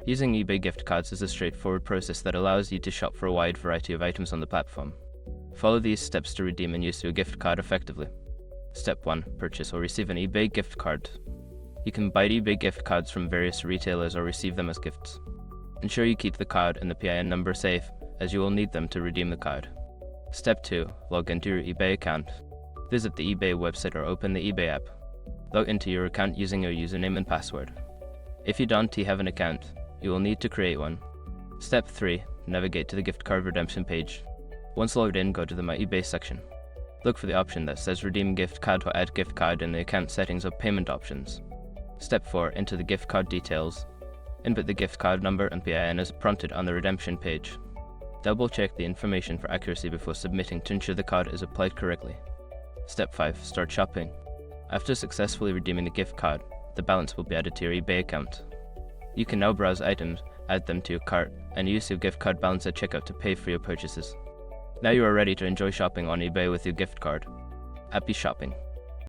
Using eBay gift cards is a straightforward process that allows you to shop for a wide variety of items on the platform. Follow these steps to redeem and use your gift card effectively. Step 1. Purchase or receive an eBay gift card. You can buy eBay gift cards from various retailers or receive them as gifts. Ensure you keep the card and the PIN number safe, as you will need them to redeem the card. Step 2. Log into your eBay account. Visit the eBay website or open the eBay app. Log into your account using your username and password. If you don't have an account, you will need to create one. Step 3. Navigate to the gift card redemption page. Once logged in, go to the My eBay section. Look for the option that says Redeem Gift Card or Add Gift Card in the account settings or payment options. Step 4. Enter the gift card details. Input the gift card number and PIN as prompted on the redemption page. Double check the information for accuracy before submitting to ensure the card is applied correctly. Step 5. Start shopping. After successfully redeeming the gift card, the balance will be added to your eBay account. You can now browse items, add them to your cart, and use your gift card balance at checkout to pay for your purchases. Now you are ready to enjoy shopping on eBay with your gift card. Happy shopping!